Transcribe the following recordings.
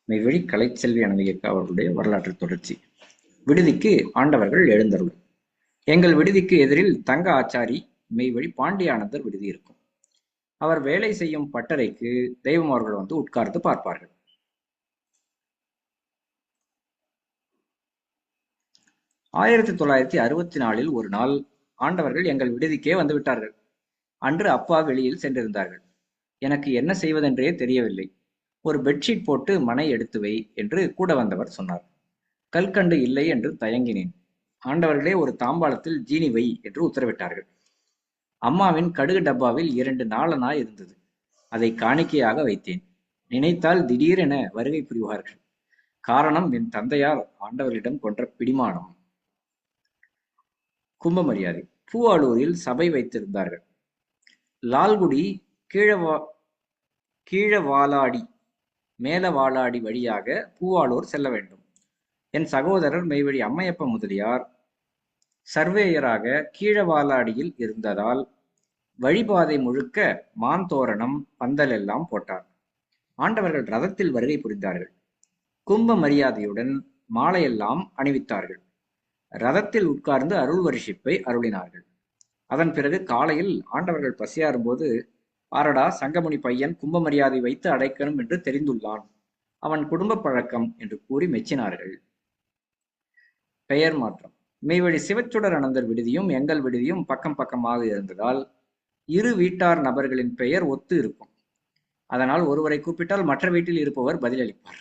மெய்வழி கலைச்செல்வி அனந்தியக்கா அவர்களுடைய வரலாற்று தொடர்ச்சி. விடுதிக்கு ஆண்டவர்கள் எழுந்தருள். எங்கள் விடுதிக்கு எதிரில் தங்க ஆச்சாரி மெய்வழி பாண்டியானந்தர் விடுதி இருக்கும். அவர் வேலை செய்யும் பட்டறைக்கு தெய்வம் அவர்கள் வந்து உட்கார்ந்து பார்ப்பார்கள். 1964 ஒரு நாள் ஆண்டவர்கள் எங்கள் விடுதிக்கே வந்து விட்டார்கள். அன்று அப்பா வெளியில் சென்றிருந்தார்கள். எனக்கு என்ன செய்வதென்றே தெரியவில்லை. ஒரு பெட்ஷீட் போட்டு மனை எடுத்து வை என்று கூட வந்தவர் சொன்னார். கல்கண்டு இல்லை என்று தயங்கினேன். ஆண்டவர்களே ஒரு தாம்பாளத்தில் ஜீனி வை என்று உத்தரவிட்டார்கள். அம்மாவின் கடுகு டப்பாவில் 2 நாளனாய் இருந்தது. அதை காணிக்கையாக வைத்தேன். நினைத்தால் திடீரென வருகை புரிவார்கள். காரணம் என் தந்தையார் ஆண்டவர்களிடம் கொன்ற பிடிமானம். கும்ப மரியாதை. பூவாளூரில் சபை வைத்திருந்தார்கள். லால்குடி கீழவாலாடி மேலவாலாடி வழியாக பூவாளூர் செல்ல வேண்டும். என் சகோதரர் மெய்வழி அம்மையப்ப முதலியார் சர்வேயராக கீழவாலாடியில் இருந்ததால் வழிபாதை முழுக்க மாந்தோரணம் பந்தல் எல்லாம் போட்டார். ஆண்டவர்கள் ரதத்தில் வருகை புரிந்தார்கள். கும்ப மரியாதையுடன் மாலையெல்லாம் அணிவித்தார்கள். ரதத்தில் உட்கார்ந்து அருள் வருஷிப்பை அருளினார்கள். அதன் பிறகு காலையில் ஆண்டவர்கள் பசியாறும் போது, பாரடா சங்கமுனி பையன் கும்ப மரியாதை வைத்து அடைக்கணும் என்று தெரிந்துள்ளான், அவன் குடும்ப பழக்கம் என்று கூறி மெச்சினார்கள். பெயர் மாற்றம். மெய்வழி சிவச்சுடர் அனந்தர் விடுதியும் எங்கள் விடுதியும் பக்கம் பக்கமாக இருந்ததால் இரு வீட்டார் நபர்களின் பெயர் ஒத்து இருக்கும். அதனால் ஒருவரை கூப்பிட்டால் மற்ற வீட்டில் இருப்பவர் பதிலளிப்பார்.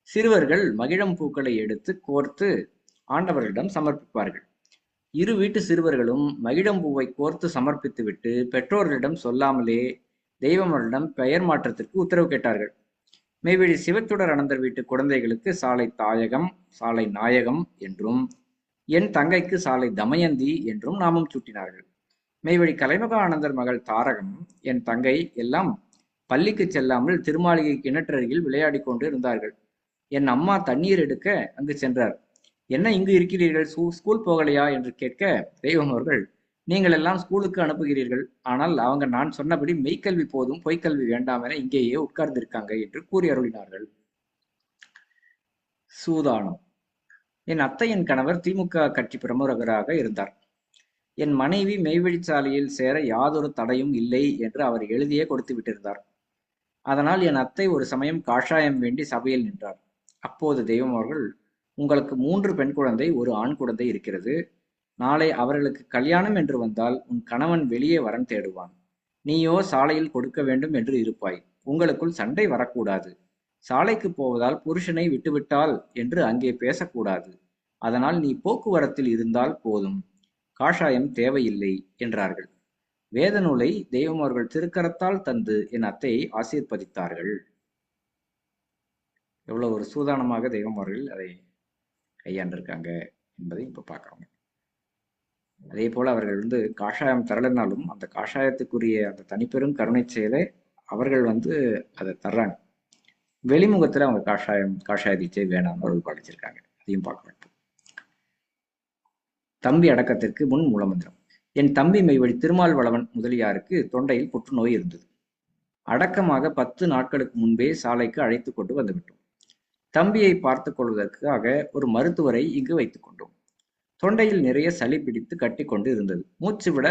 சிறுவர்கள் மகிழம் பூக்களை எடுத்து கோர்த்து ஆண்டவர்களிடம் சமர்ப்பிப்பார்கள். இரு வீட்டு சிறுவர்களும் மகிழம்பூவை கோர்த்து சமர்ப்பித்துவிட்டு பெற்றோர்களிடம் சொல்லாமலே தெய்வமர்களிடம் பெயர் மாற்றத்திற்கு உத்தரவு கேட்டார்கள். மெய்வழி சிவச்சுடர் அனந்தர் வீட்டு குழந்தைகளுக்கு சாலை தாயகம், சாலை நாயகம் என்றும், என் தங்கைக்கு சாலை தமயந்தி என்றும் நாமம் சூட்டினார்கள். மெய்வழி கலைமகா ஆனந்தர் மகள் தாரகம், என் தங்கை எல்லாம் பள்ளிக்கு செல்லாமல் திருமாளிகை கிணற்றருகில் விளையாடி கொண்டு இருந்தார்கள். என் அம்மா தண்ணீர் எடுக்க அங்கு சென்றார். என்ன இங்கு இருக்கிறீர்கள், ஸ்கூல் போகலையா என்று கேட்க தெய்வம் அவர்கள், நீங்கள் எல்லாம் ஸ்கூலுக்கு அனுப்புகிறீர்கள், ஆனால் அவங்க நான் சொன்னபடி மெய்க்கல்வி போதும் பொய்க்கல்வி வேண்டாம் என இங்கேயே உட்கார்ந்திருக்காங்க என்று கூறி அருளினார்கள். சூதானம். என் அத்தையின் கணவர் திமுக கட்சி பிரமுகராக இருந்தார். என் மனைவி மெய்வழிச்சாலையில் சேர யாதொரு தடையும் இல்லை என்று அவர் எழுதியே கொடுத்து விட்டிருந்தார். அதனால் என் அத்தை ஒரு சமயம் காஷாயம் வேண்டி சபையில் நின்றார். அப்போது தெய்வம் அவர்கள், உங்களுக்கு 3 பெண் குழந்தை, ஒரு ஆண் குழந்தை இருக்கிறது. நாளை அவர்களுக்கு கல்யாணம் என்று வந்தால் உன் கணவன் வெளியே வரன் தேடுவான். நீயோ சாலையில் கொடுக்க வேண்டும் என்று இருப்பாய். உங்களுக்குள் சண்டை வரக்கூடாது. சாலைக்கு போவதால் புருஷனை விட்டுவிட்டால் என்று அங்கே பேசக்கூடாது. அதனால் நீ போக்குவரத்தில் இருந்தால் போதும். காஷாயம் தேவையில்லை என்றார்கள். வேத நூலை தெய்வம் அவர்கள் திருக்கரத்தால் தந்து என் அத்தையை ஆசீர்வதித்தார்கள். எவ்வளவு ஒரு சூதானமாக தெய்வம் அவர்கள் அதை கையாண்டிருக்காங்க என்பதை இப்ப பார்க்கறோம். அதே போல அவர்கள் வந்து காஷாயம் தரலைனாலும் அந்த காஷாயத்துக்குரிய அந்த தனிப்பெரும் கருணை செயலை அவர்கள் வந்து அதை தர்றாங்க. வெளிமுகத்துல அவங்க காஷாய தீட்சை வேணாம்னு அவர்கள் படிச்சிருக்காங்க. அதையும் பார்க்கணும். தம்பி அடக்கத்திற்கு முன் மூலமந்திரம். என் தம்பி மெய்வழி திருமால் வளவன் முதலியாருக்கு தொண்டையில் புற்றுநோய் இருந்தது. அடக்கமாக 10 நாட்களுக்கு முன்பே சாலைக்கு அழைத்து கொண்டு வந்துவிட்டோம். தம்பியை பார்த்து கொள்வதற்காக ஒரு மருத்துவரை இங்கு வைத்துக் கொண்டோம். தொண்டையில் நிறைய சளி பிடித்து கட்டி கொண்டு இருந்தது. மூச்சு விட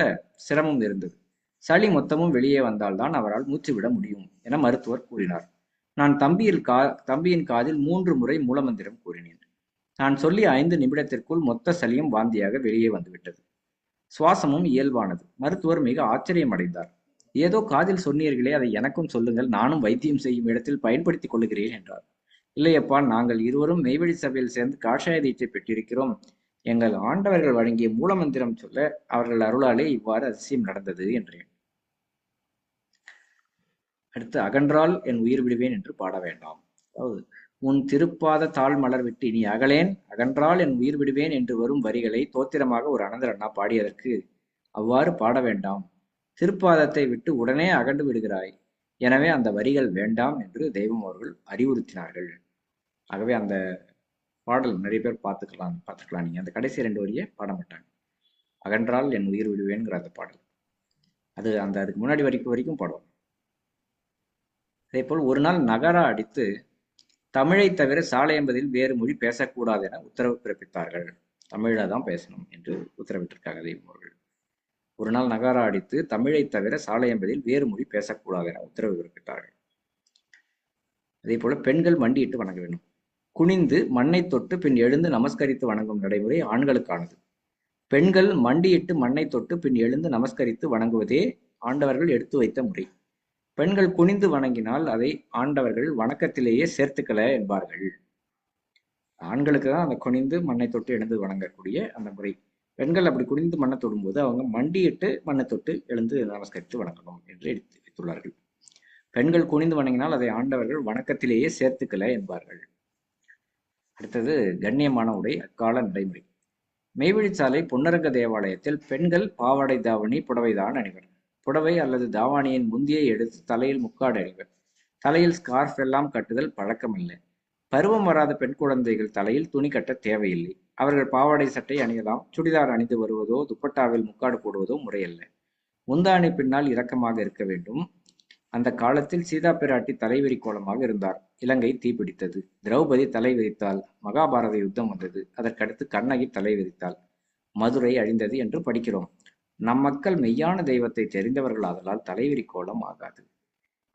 சிரமம் இருந்தது. சளி மொத்தமும் வெளியே வந்தால்தான் அவரால் மூச்சு விட முடியும் என மருத்துவர் கூறினார். நான் தம்பியின் காதில் 3 முறை மூலமந்திரம் கூறினேன். நான் சொல்லி 5 நிமிடத்திற்குள் மொத்த சளியும் வாந்தியாக வெளியே வந்துவிட்டது. சுவாசமும் இயல்பானது. மருத்துவர் மிக ஆச்சரியம் அடைந்தார். ஏதோ காதில் சொன்னீர்களே, அதை எனக்கும் சொல்லுங்கள், நானும் வைத்தியம் செய்யும் இடத்தில் பயன்படுத்திக் கொள்ளுகிறேன் என்றார். இல்லையப்பா, நாங்கள் இருவரும் மெய்வழி சபையில் சேர்ந்து காஷாய தீட்சை பெற்றிருக்கிறோம். எங்கள் ஆண்டவர்கள் வழங்கிய மூலமந்திரம் சொல்ல அவர்கள் அருளாலே இவ்வாறு அதிசயம் நடந்தது என்றேன். அடுத்து, அகன்றால் என் உயிர் விடுவேன் என்று பாட வேண்டாம். அதாவது, உன் திருப்பாத தாழ் மலர் விட்டு இனி அகலேன், அகன்றால் என் உயிர் விடுவேன் என்று வரும் வரிகளை தோத்திரமாக ஒரு அனந்தர் அண்ணா பாடியதற்கு அவ்வாறு பாட வேண்டாம். திருப்பாதத்தை விட்டு உடனே அகண்டு விடுகிறாய், எனவே அந்த வரிகள் வேண்டாம் என்று தெய்வம் அவர்கள் அறிவுறுத்தினார்கள். ஆகவே அந்த பாடல் நிறைய பேர் பார்த்துக்கலாம். நீங்க அந்த கடைசி 2 வரியை பாட மாட்டாங்க. அகன்றால் என் உயிர் விடுவேன்கிற அந்த பாடல் அதுக்கு முன்னாடி வரைக்கும் பாடுவாங்க. அதே போல் ஒரு நாள் நகரா அடித்து தமிழை தவிர சாலையம்பதில் வேறு மொழி பேசக்கூடாது என உத்தரவு பிறப்பித்தார்கள். தமிழ்ல தான் பேசணும் என்று உத்தரவிட்டிருக்காங்க தெய்வம் அவர்கள். ஒரு நாள் நகாரா அடித்து தமிழை தவிர சாலையம்பதில் வேறு மொழி பேசக்கூடாது என உத்தரவு பிறப்பித்தார்கள். அதே போல பெண்கள் மண்டியிட்டு வணங்க வேண்டும். குனிந்து மண்ணை தொட்டு பின் எழுந்து நமஸ்கரித்து வணங்கும் நடைமுறை ஆண்களுக்கானது. பெண்கள் மண்டியிட்டு மண்ணை தொட்டு பின் எழுந்து நமஸ்கரித்து வணங்குவதே ஆண்டவர்கள் எடுத்து வைத்த முறை. பெண்கள் குனிந்து வணங்கினால் அதை ஆண்டவர்கள் வணக்கத்திலேயே சேர்த்துக்கல என்பார்கள். ஆண்களுக்கு தான் அந்த குனிந்து மண்ணை தொட்டு எழுந்து வணங்கக்கூடிய அந்த முறை. பெண்கள் அப்படி குனிந்து மண்ணை தொடும்போது அவங்க மண்டியிட்டு மண்ணை தொட்டு எழுந்து நமஸ்கரித்து வணங்கணும் என்று எடுத்து வைத்துள்ளார்கள். பெண்கள் குனிந்து வணங்கினால் அதை ஆண்டவர்கள் வணக்கத்திலேயே சேர்த்துக்கல என்பார்கள். அடுத்தது கண்ணியமான உடை அக்கால நடைமுறை. மெய்வழிச்சாலை பொன்னரங்க தேவாலயத்தில் பெண்கள் பாவாடை தாவணி புடவைதான் அணிவர். புடவை அல்லது தாவாணியின் முந்தியை எடுத்து தலையில் முக்காடு அணிவர். தலையில் ஸ்கார்ஃப் எல்லாம் கட்டுதல் பழக்கமில்லை. பருவம் வராத பெண் குழந்தைகள் தலையில் துணி கட்ட தேவையில்லை. அவர்கள் பாவாடை சட்டை அணியலாம். சுடிதார் அணிந்து வருவதோ துப்பட்டாவில் முக்காடு போடுவதோ முறையல்ல. முந்தாணி பின்னால் இரக்கமாக இருக்க வேண்டும். அந்த காலத்தில் சீதா பிராட்டி தலைவிரி கோலமாக இருந்தார். இலங்கை தீப்பிடித்தது. திரௌபதி தலை விரித்தாள். மகாபாரத யுத்தம் வந்தது. அதற்கடுத்து கண்ணகி தலை விரித்தாள். மதுரை அழிந்தது என்று படிக்கிறோம். நம் மக்கள் மெய்யான தெய்வத்தை தெரிந்தவர்கள் ஆதலால் தலைவிரி கோலம் ஆகாது.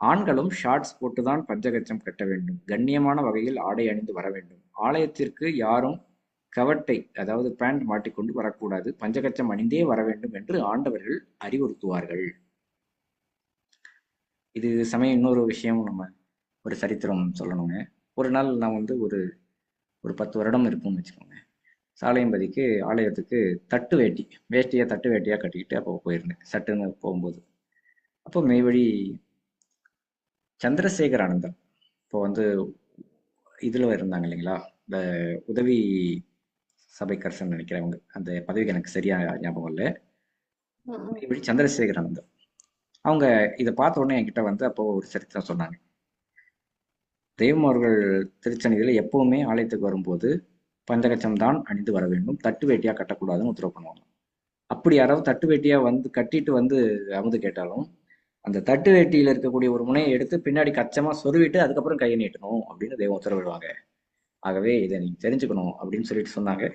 ஆண்களும் ஷார்ட்ஸ் போட்டுதான் பஞ்சகச்சம் கட்ட வேண்டும். கண்ணியமான வகையில் ஆடை அணிந்து வர வேண்டும். ஆலயத்திற்கு யாரும் கவட்டை அதாவது பேண்ட் மாட்டிக்கொண்டு வரக்கூடாது. பஞ்சகச்சம் அணிந்தே வர வேண்டும் என்று ஆண்டவர்கள் அறிவுறுத்துவார்கள். இது சமயம் இன்னொரு விஷயம் நம்ம ஒரு சரித்திரம் சொல்லணுங்க. ஒரு நாள் நான் ஒரு ஒரு 10 வருடம் இருக்கும்னு வச்சுக்கோங்க. சாலையம்பதிக்கு ஆலயத்துக்கு தட்டு வேஷ்டியை தட்டு வேட்டியாக கட்டிக்கிட்டு அப்போ போயிருந்தேன். சட்டுன்னு போகும்போது அப்போ மெய்வழி சந்திரசேகர் ஆனந்தன் இப்போ இதில் இருந்தாங்க இல்லைங்களா, இந்த உதவி சபைக்கரசன் நினைக்கிறவங்க, அந்த பதவிக்கு எனக்கு சரியா ஞாபகம் இல்லை. மெய்வழி சந்திரசேகர் ஆனந்தன் அவங்க இதை பார்த்த உடனே என்கிட்ட அப்போ ஒரு சரித்திரம் சொன்னாங்க. தெய்வம் அவர்கள் திருச்செந்தூரில் எப்பவுமே ஆலயத்துக்கு வரும்போது பஞ்சகச்சம் தான் அணிந்து வர வேண்டும். தட்டு வேட்டியா கட்டக்கூடாதுன்னு உத்தரவு பண்ணுவாங்க. அப்படி யாராவது தட்டு வேட்டியா கட்டிட்டு அமுது கேட்டாலும் அந்த தட்டு வேட்டியில இருக்கக்கூடிய ஒரு முனையை எடுத்து பின்னாடி கச்சமா சொருவிட்டு அதுக்கப்புறம் கையை நீட்டணும் அப்படின்னு தெய்வம் உத்தரவிடுவாங்க. ஆகவே இதை நீங்க தெரிஞ்சுக்கணும் அப்படின்னு சொல்லிட்டு சொன்னாங்க.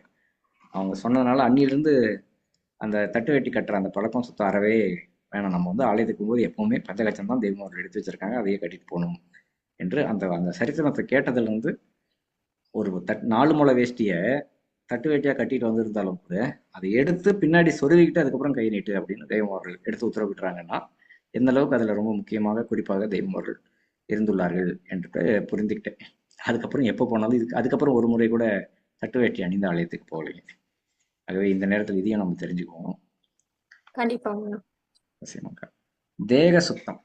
அவங்க சொன்னதுனால அன்னிலிருந்து அந்த தட்டு வேட்டி கட்டுற அந்த பழக்கம் சுத்தம் அறவே வேணாம். நம்ம ஆலயத்துக்கு போகும்போது எப்பவுமே பஞ்சகச்சம் தான் தெய்வம் அவர்கள் எடுத்து வச்சிருக்காங்க, அதையே கட்டிட்டு போகணும் என்று அந்த அந்த சரித்திரத்தை கேட்டதுல ஒரு 4 முளை வேஷ்டிய தட்டு வேட்டியா கட்டிட்டு வந்திருந்தாலும் கூட அதை எடுத்து பின்னாடி சொருவிக்கிட்டு அதுக்கப்புறம் கை நீட்டு அப்படின்னு தெய்வம் அவர்கள் எடுத்து உத்தரவிட்டுறாங்கன்னா எந்த அளவுக்கு அதுல ரொம்ப முக்கியமாக குறிப்பாக தெய்வம் அவர்கள் இருந்துள்ளார்கள் என்று புரிந்துக்கிட்டேன். அதுக்கப்புறம் எப்போ போனாலும் அதுக்கப்புறம் ஒரு முறை கூட தட்டு வேட்டி அணிந்த ஆலயத்துக்கு போகலைங்க. ஆகவே இந்த நேரத்தில் இதையும் நம்ம தெரிஞ்சுக்குவோம். கண்டிப்பாங்க. தேக சுத்தம்.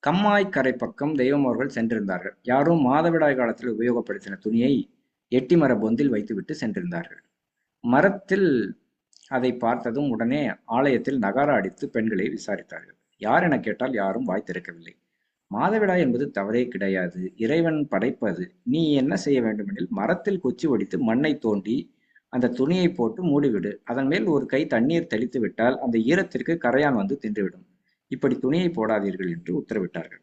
கம்மாய்க்கரை பக்கம் தெய்வம் அவர்கள் சென்றிருந்தார்கள். யாரும் மாதவிடாய் காலத்தில் உபயோகப்படுத்தின துணியை எட்டி மர பொந்தில் வைத்துவிட்டு சென்றிருந்தார்கள். மரத்தில் அதை பார்த்ததும் உடனே ஆலயத்தில் நகாரா அடித்து பெண்களை விசாரித்தார்கள். யார் என கேட்டால் யாரும் வாய் திறக்கவில்லை. மாதவிடாய் என்பது தவறே கிடையாது, இறைவன் படைப்பது. நீ என்ன செய்ய வேண்டுமெனில் மரத்தில் குச்சி ஒடித்து மண்ணை தோண்டி அந்த துணியை போட்டு மூடிவிடு. அதன் மேல் ஒரு கை தண்ணீர் தெளித்து விட்டால் அந்த ஈரத்திற்கு கரையான் வந்து தின்றுவிடும். இப்படி துணியை போடாதீர்கள் என்று உத்தரவிட்டார்கள்.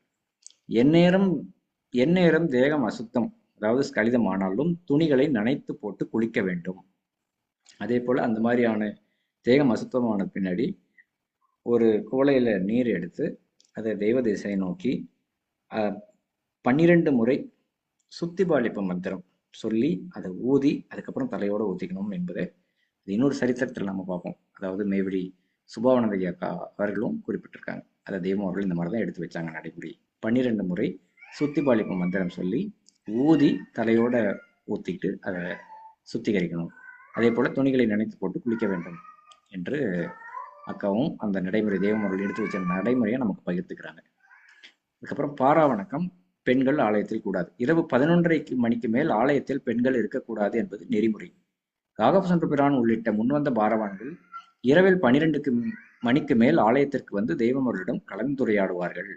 எந்நேரம் தேகம் அசுத்தம் அதாவது ஸ்கலிதமானாலும் துணிகளை நனைத்து போட்டு குளிக்க வேண்டும். அதே போல அந்த மாதிரியான தேகம் அசுத்தமான பின்னாடி ஒரு குவளையில நீர் எடுத்து அதை தெய்வ திசையை நோக்கி 12 முறை சுத்தி பாலிப்பு மந்திரம் சொல்லி அதை ஊதி அதுக்கப்புறம் தலையோட ஊத்திக்கணும் என்பதை இன்னொரு சரித்திரத்தில் நம்ம பார்ப்போம். அதாவது மெய்வழி சுபாவனந்த ஐயா அவர்களும் குறிப்பிட்டிருக்காங்க. அதை தெய்வம் அவர்கள் இந்த மாதிரி தான் எடுத்து வச்சாங்க நடைமுறை. 12 முறை சுத்தி பாலிப்பு மந்திரம் சொல்லி ஊதி தலையோட ஊத்திட்டு அதை சுத்திகரிக்கணும். அதே போல துணிகளை நினைத்து போட்டு குளிக்க வேண்டும் என்று அக்காவும் அந்த நடைமுறை தெய்வம் அவர்கள் எடுத்து வச்ச நடைமுறையை நமக்கு பகிர்ந்துக்கிறாங்க. அதுக்கப்புறம் பாராவணக்கம் பெண்கள் ஆலயத்தில் கூடாது. இரவு 11:30 மணிக்கு மேல் ஆலயத்தில் பெண்கள் இருக்கக்கூடாது என்பது நெறிமுறை. ராகவசந்திர பிரான் உள்ளிட்ட முன்வந்த பாரவான்கள் இரவில் 12 மணிக்கு மேல் ஆலயத்திற்கு வந்து தெய்வம் அவர்களிடம் கலந்துரையாடுவார்கள்.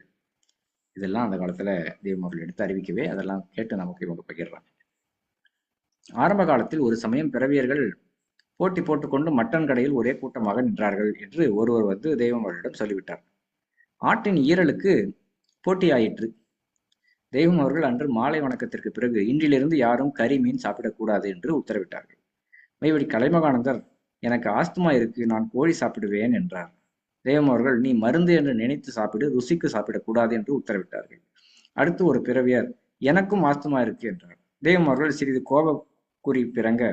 இதெல்லாம் அந்த காலத்துல தெய்வம் அவர்கள் எடுத்து அறிவிக்கவே அதெல்லாம் கேட்டு நமக்கு இவங்க பகிர்றாங்க. ஆரம்ப காலத்தில் ஒரு சமயம் பிறவியர்கள் போட்டி போட்டுக்கொண்டு மட்டன் கடையில் ஒரே கூட்டமாக நின்றார்கள் என்று ஒருவர் தெய்வம் அவர்களிடம் சொல்லிவிட்டார். ஆட்டின் ஈரலுக்கு போட்டி ஆயிற்று. தெய்வம் அவர்கள் அன்று மாலை வணக்கத்திற்கு பிறகு இன்றிலிருந்து யாரும் கறி மீன் சாப்பிடக்கூடாது என்று உத்தரவிட்டார்கள். மெய்வழி கலைமகானந்தர், எனக்கு ஆஸ்துமா இருக்கு, நான் கோழி சாப்பிடுவேன் என்றார். தெய்வம் அவர்கள், நீ மருந்து என்று நினைத்து சாப்பிடு, ருசிக்கு சாப்பிடக்கூடாது என்று உத்தரவிட்டார்கள். அடுத்து ஒரு பிறவியர், எனக்கும் ஆஸ்துமா இருக்கு என்றார். தெய்வம் அவர்கள் சிறிது கோப குறி பிறங்க,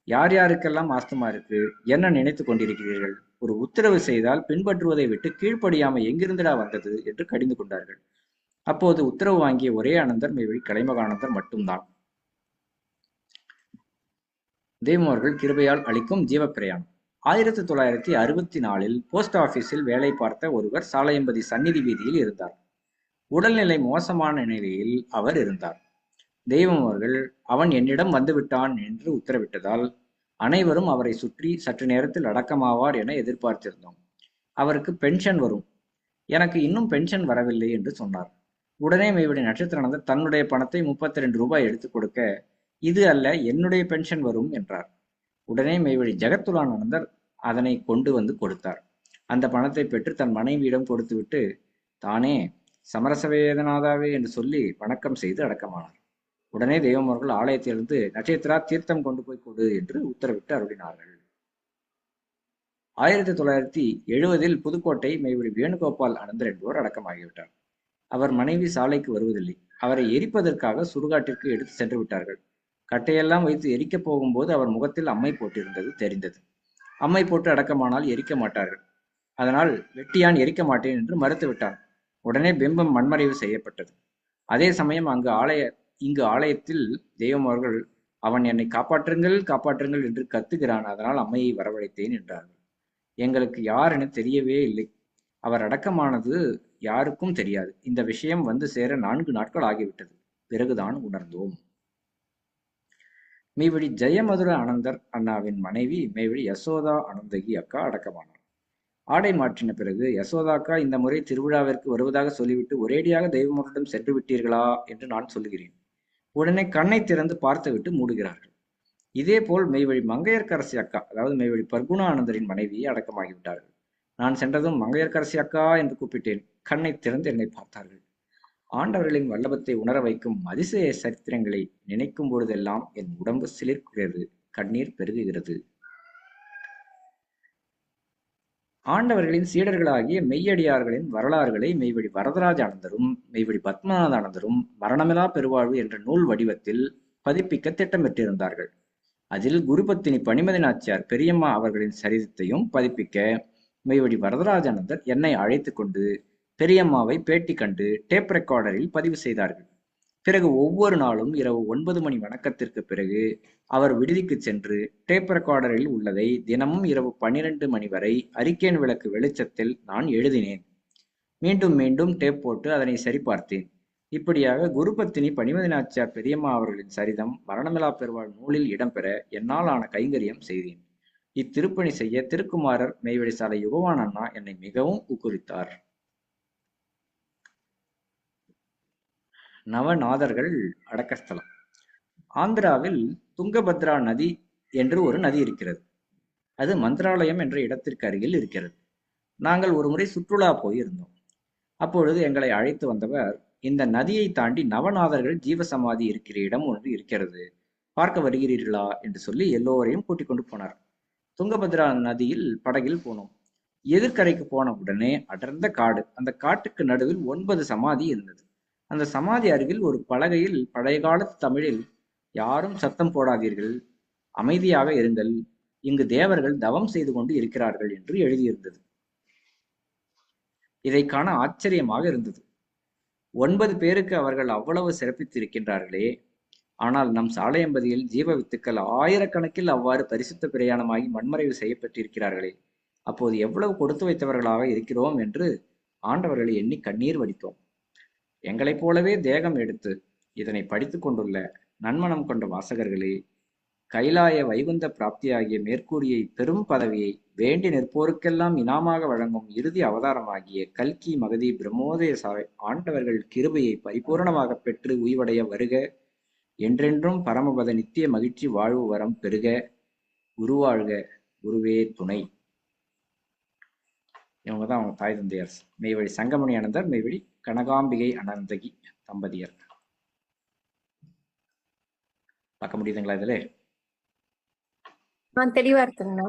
யார் யாருக்கெல்லாம் ஆஸ்துமா இருக்கு, என்ன நினைத்து கொண்டிருக்கிறீர்கள்? ஒரு உத்தரவு செய்தால் பின்பற்றுவதை விட்டு கீழ்ப்படியாம எங்கிருந்துடா வந்தது என்று கடிந்து கொண்டார்கள். அப்போது உத்தரவு வாங்கிய ஒரே ஆனந்தர் மெய்வழி கலைமகானந்தர் மட்டும்தான். தெய்வம் அவர்கள் கிருபையால் அளிக்கும் ஜீவப்பிரயாணம். 1964 போஸ்ட் ஆபீஸில் வேலை பார்த்த ஒருவர் சாலையம்பதி சந்நிதி வீதியில் இருந்தார். உடல்நிலை மோசமான நிலையில் அவர் இருந்தார். தெய்வம் அவர்கள், அவன் என்னிடம் வந்துவிட்டான் என்று உத்தரவிட்டதால் அனைவரும் அவரை சுற்றி சற்று நேரத்தில் அடக்கமாவார் என எதிர்பார்த்திருந்தோம். அவருக்கு பென்ஷன் வரும், எனக்கு இன்னும் பென்ஷன் வரவில்லை என்று சொன்னார். உடனே மெய்வழி நட்சத்திரானந்தர் தன்னுடைய பணத்தை 32 ரூபாய் எடுத்துக் கொடுக்க, இது அல்ல, என்னுடைய பென்ஷன் வரும் என்றார். உடனே மெய்வழி ஜெகத்துலானந்தர் அதனை கொண்டு வந்து கொடுத்தார். அந்த பணத்தை பெற்று தன் மனைவியிடம் கொடுத்துவிட்டு தானே சமரசவேதநாதாவே என்று சொல்லி வணக்கம் செய்து அடக்கமானார். உடனே தெய்வம் அவர்கள் ஆலயத்திலிருந்து, நட்சத்திரா தீர்த்தம் கொண்டு போய் கொடு என்று உத்தரவிட்டு அருளினார்கள். 1970 புதுக்கோட்டை மெய்வழி வேணுகோபால் அனந்தர் என்பவர் அடக்கமாகிவிட்டார். அவர் மனைவி சாலைக்கு வருவதில்லை. அவரை எரிப்பதற்காக சுடுகாட்டிற்கு எடுத்து சென்று விட்டார்கள். கட்டையெல்லாம் வைத்து எரிக்கப் போகும்போது அவர் முகத்தில் அம்மை போட்டிருந்தது தெரிந்தது. அம்மை போட்டு அடக்கமானால் எரிக்க மாட்டார்கள், அதனால் வெட்டியான் எரிக்க மாட்டேன் என்று மறுத்து விட்டான். உடனே பிம்பம் மண்மறைவு செய்யப்பட்டது. அதே சமயம் இங்கு ஆலயத்தில் தெய்வம் அவர்கள், அவன் என்னை காப்பாற்றுங்கள் காப்பாற்றுங்கள் என்று கத்துகிறான், அதனால் அம்மையை வரவழைத்தேன் என்றார்கள். எங்களுக்கு யார் என தெரியவே இல்லை. அவர் அடக்கமானது யாருக்கும் தெரியாது. இந்த விஷயம் வந்து சேர 4 நாட்கள் ஆகிவிட்டது. பிறகுதான் உணர்ந்தோம். மெய்வழி ஜெயமதுர அனந்தர் அண்ணாவின் மனைவி மெய்வழி யசோதா அனந்தகி அக்கா அடக்கமானார். ஆடை மாற்றின பிறகு, யசோதா அக்கா இந்த முறை திருவிழாவிற்கு வருவதாக சொல்லிவிட்டு ஒரேடியாக தெய்வமோரிடம் சென்று விட்டீர்களா என்று நான் சொல்லுகிறேன். உடனே கண்ணை திறந்து பார்த்துவிட்டு மூடுகிறார்கள். இதே போல் மெய்வழி மங்கையர்க்கரசி அக்கா, அதாவது மெய்வழி பர்குணா ஆனந்தரின் மனைவியை அடக்கமாகிவிட்டார்கள். நான் சென்றதும் மங்கையர்க்கரசி அக்கா என்று கூப்பிட்டேன். கண்ணை திறந்து என்னை பார்த்தார்கள். ஆண்டவர்களின் வல்லபத்தை உணர வைக்கும் அதிசய சரித்திரங்களை நினைக்கும் பொழுதெல்லாம் என் உடம்பு சிலிர்க்கிறது, கண்ணீர் பெருகுகிறது. ஆண்டவர்களின் சீடர்களாகிய மெய்யடியார்களின் வரலாறுகளை மெய்வழி வரதராஜ ஆனந்தரும் மெய்வழி பத்மநாத ஆனந்தரும் மரணமிலா பெருவாழ்வு என்ற நூல் வடிவத்தில் பதிப்பிக்க திட்டமிட்டிருந்தார்கள். அதில் குருபத்தினி பனிமதி நாச்சியார் பெரியம்மா அவர்களின் சரிதத்தையும் பதிப்பிக்க மெய்வழி வரதராஜானந்தர் என்னை அழைத்து கொண்டு பெரியம்மாவை பேட்டி கண்டு டேப் ரெக்கார்டரில் பதிவு செய்தார்கள். பிறகு ஒவ்வொரு நாளும் இரவு 9 மணி வணக்கத்திற்கு பிறகு அவர் விடுதிக்கு சென்று டேப் ரெக்கார்டரில் உள்ளதை தினமும் இரவு 12 மணி வரை அரிக்கேன் விளக்கு வெளிச்சத்தில் நான் எழுதினேன். மீண்டும் மீண்டும் டேப் போட்டு அதனை சரிபார்த்தேன். இப்படியாக குருபத்தினி பனிமதி நாச்சியார் பெரியம்மா அவர்களின் சரிதம் மரணமிலா பெருவாழ் நூலில் இடம்பெற என்னால் ஆன கைங்கரியம் செய்தேன். இத்திருப்பணி செய்ய திருக்குமாரர் மெய்வழி சாலை யுகவான் அண்ணா என்னை மிகவும் ஊக்குவித்தார். நவநாதர்கள் அடக்கஸ்தலம். ஆந்திராவில் துங்கபத்ரா நதி என்று ஒரு நதி இருக்கிறது. அது மந்திராலயம் என்ற இடத்திற்கு அருகில் இருக்கிறது. நாங்கள் ஒரு முறை சுற்றுலா போயிருந்தோம். அப்பொழுது எங்களை அழைத்து வந்தவர், இந்த நதியை தாண்டி நவநாதர்கள் ஜீவசமாதி இருக்கிற இடம் ஒன்று இருக்கிறது, பார்க்க வருகிறீர்களா என்று சொல்லி எல்லோரையும் கூட்டிக் கொண்டு போனார். துங்கபத்ரா நதியில் படகில் போனோம். எதிர்கரைக்கு போன உடனே அடர்ந்த காடு. அந்த காட்டுக்கு நடுவில் 9 சமாதி இருந்தது. அந்த சமாதி அருகில் ஒரு பலகையில் பழைய காலத்து தமிழில், யாரும் சத்தம் போடாதீர்கள், அமைதியாக இருங்கள், இங்கு தேவர்கள் தவம் செய்து கொண்டு இருக்கிறார்கள் என்று எழுதியிருந்தது. இதை காண ஆச்சரியமாக இருந்தது. 9 பேருக்கு அவர்கள் அவ்வளவு சிறப்பித்திருக்கின்றார்களே, ஆனால் நம் சாலையம்பதியில் ஜீவ வித்துக்கள் ஆயிரக்கணக்கில் அவ்வாறு பரிசுத்த பிரயாணமாகி மண்மறைவு செய்யப்பட்டிருக்கிறார்களே, அப்போது எவ்வளவு கொடுத்து வைத்தவர்களாக இருக்கிறோம் என்று ஆண்டவர்களை எண்ணி கண்ணீர் வடித்தோம். எங்களைப் போலவே தேகம் எடுத்து இதனை படித்து கொண்டுள்ள நன்மனம் கொண்ட வாசகர்களே, கைலாய வைகுந்த பிராப்தியாகிய மேற்கூறிய பெரும் பதவியை வேண்டி நிற்போருக்கெல்லாம் இனாமாக வழங்கும் இறுதி அவதாரமாகிய கல்கி மகதி பிரம்மோதய சாய் ஆண்டவர்கள் கிருபையை பரிபூரணமாக பெற்று உய்வடைய வருக. என்றென்றும் பரமபத நித்திய மகிழ்ச்சி வாழ்வு வரம் பெருக. குருவாழ்க, குருவே துணை. இவங்க தான் அவங்க தாய் தந்தையர். மெய்வழி சங்கமணி அனந்தர், மெய்வழி கனகாம்பிகை அனந்தகி தம்பதியர். பார்க்க முடியுதுங்களா இதுல? தெளிவா இருக்குங்கண்ணா.